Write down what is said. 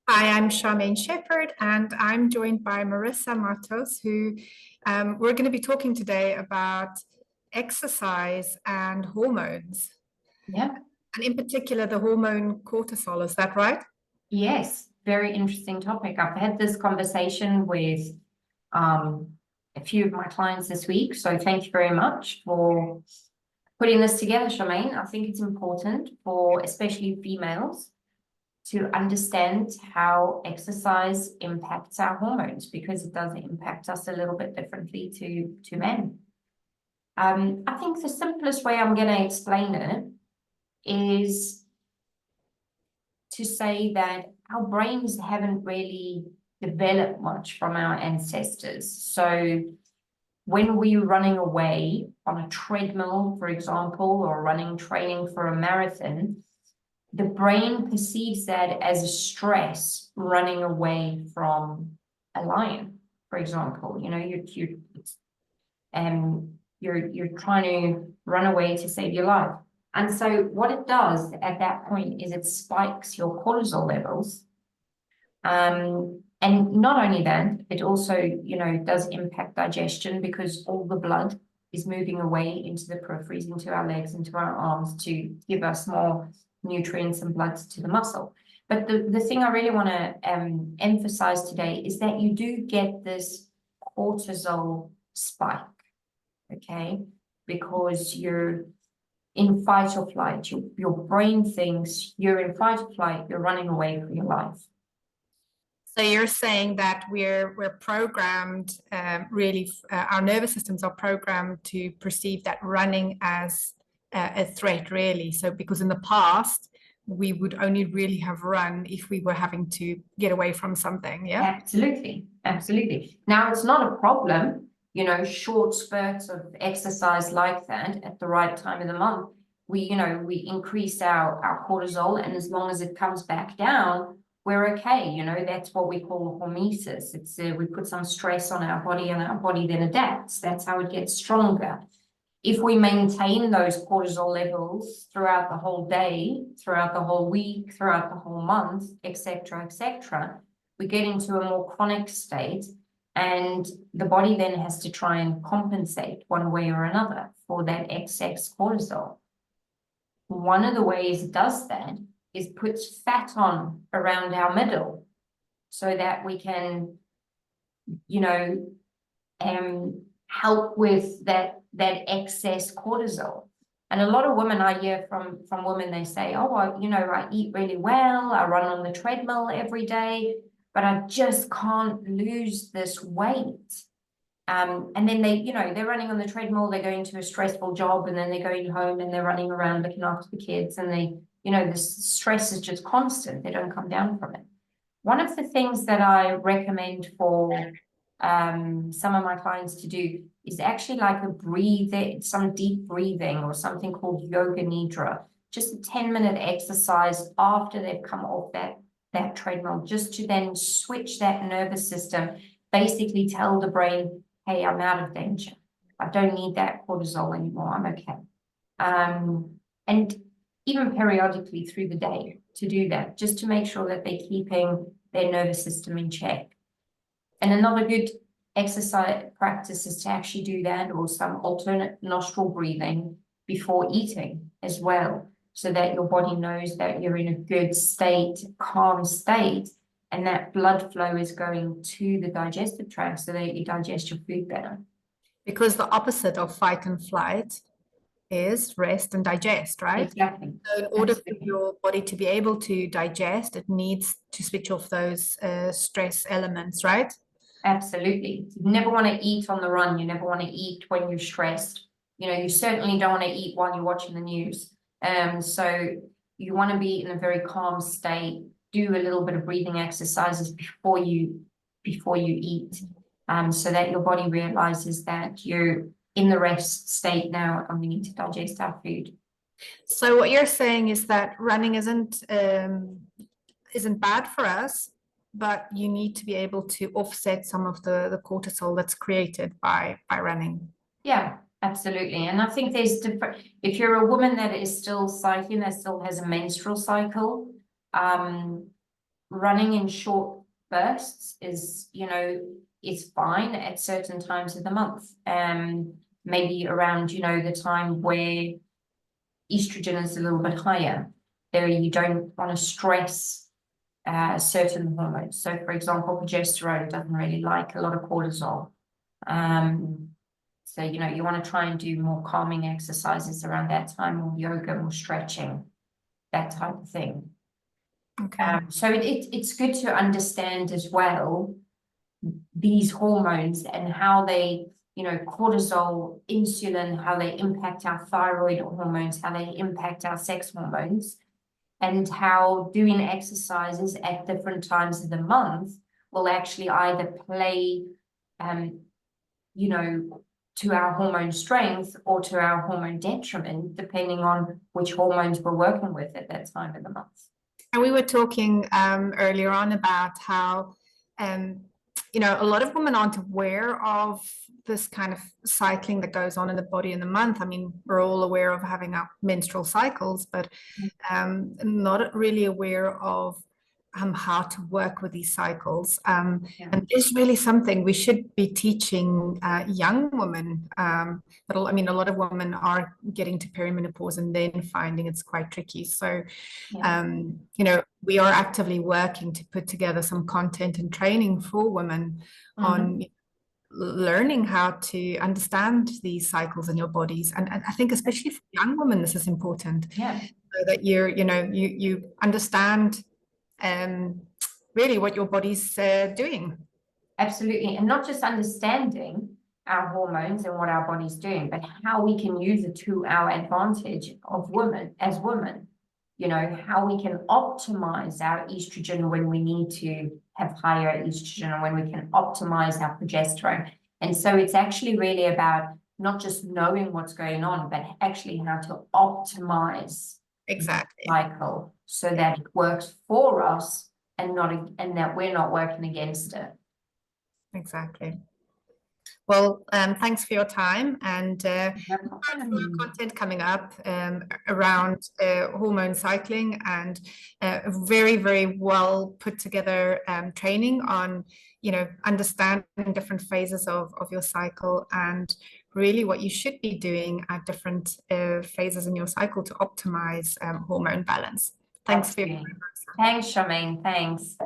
Hi, I'm Charmaine Shepherd, and I'm joined by Marisa Matos, who we're going to be talking today about exercise and hormones, Yeah. and in particular, the hormone cortisol. Is that right? Yes. Very interesting topic. I've had this conversation with um, a few of my clients this week. So thank you very much for putting this together, Charmaine. I think it's important for especially females to understand how exercise impacts our hormones because it does impact us a little bit differently to men. I think the simplest way I'm going to explain it is to say that our brains haven't really developed much from our ancestors. So when we're running away on a treadmill, for example, or running training for a marathon, the brain perceives that as a stress running away from a lion, for example. You know, you're trying to run away to save your life. And so what it does at that point is it spikes your cortisol levels. And not only that, it also, does impact digestion because all the blood is moving away into the peripheries, into our legs, into our arms to give us more nutrients and blood to the muscle. But the thing I really want to emphasize today is that you do get this cortisol spike, okay? Because you're in fight or flight. Your brain thinks you're in fight or flight, you're running away for your life. So you're saying that we're programmed, really, our nervous systems are programmed to perceive that running as a threat, really. So because in the past, we would only really have run if we were having to get away from something, yeah? Absolutely, absolutely. Now, it's not a problem, short spurts of exercise like that at the right time of the month. We increase our cortisol, and as long as it comes back down, we're okay. That's what we call hormesis. It's we put some stress on our body, and our body then adapts. That's how it gets stronger. If we maintain those cortisol levels throughout the whole day, throughout the whole week, throughout the whole month, etc., we get into a more chronic state, and the body then has to try and compensate one way or another for that excess cortisol. One of the ways it does that is puts fat on around our middle so that we can, help with that excess cortisol. And a lot of women I hear from women, they say, oh, I eat really well, I run on the treadmill every day, but I just can't lose this weight. And then they're running on the treadmill, they're going to a stressful job, and then they're going home and they're running around looking after the kids, and the stress is just constant. They don't come down from it. One of the things that I recommend for some of my clients to do is actually like some deep breathing or something called yoga nidra, just a 10-minute exercise after they've come off that treadmill, just to then switch that nervous system, basically tell the brain, hey, I'm out of danger. I don't need that cortisol anymore. I'm okay. And even periodically through the day to do that, just to make sure that they're keeping their nervous system in check. And another good exercise practice is to actually do that, or some alternate nostril breathing before eating as well, so that your body knows that you're in a good state, calm state, and that blood flow is going to the digestive tract so that you digest your food better. Because the opposite of fight and flight is rest and digest, right? Exactly. So in order for your body to be able to digest, it needs to switch off those stress elements, right? Absolutely. You never want to eat on the run. You never want to eat when you're stressed. You certainly don't want to eat while you're watching the news. So you want to be in a very calm state. Do a little bit of breathing exercises before you eat, so that your body realizes that you're in the rest state now and we need to digest our food. So what you're saying is that running isn't bad for us, but you need to be able to offset some of the cortisol that's created by running. Yeah, absolutely. And I think there's different, if you're a woman that is still cycling, that still has a menstrual cycle, running in short bursts is, you know, is fine at certain times of the month. Maybe around, you know, the time where estrogen is a little bit higher. There you don't want to stress certain hormones. So for example, progesterone doesn't really like a lot of cortisol. So, you know, you want to try and do more calming exercises around that time, more yoga, more stretching, that type of thing. Okay. So it's good to understand as well these hormones and how they, you know, cortisol, insulin, how they impact our thyroid hormones, how they impact our sex hormones, and how doing exercises at different times of the month will actually either play, you know, to our hormone strength or to our hormone detriment, depending on which hormones we're working with at that time of the month. And we were talking earlier on about how, you know, a lot of women aren't aware of this kind of cycling that goes on in the body in the month. I mean, we're all aware of having our menstrual cycles, but not really aware of how to work with these cycles. And it's really something we should be teaching young women. But I mean, a lot of women are getting to perimenopause and then finding it's quite tricky. So, you know, we are actively working to put together some content and training for women on learning how to understand these cycles in your bodies. And I think especially for young women, this is important. So that you know, you understand really what your body's doing. Absolutely. And not just understanding our hormones and what our body's doing, but how we can use it to our advantage of women, as women. You know, how we can optimize our estrogen when we need to have higher estrogen, and when we can optimize our progesterone. And so it's actually really about not just knowing what's going on, but actually how to optimize the cycle so that it works for us and that we're not working against it. Exactly. Well, thanks for your time, and more content coming up around hormone cycling, and very, very well put together training on, you know, understanding different phases of your cycle and really what you should be doing at different phases in your cycle to optimize hormone balance. Thanks for your time. Thanks, Charmaine. Thanks.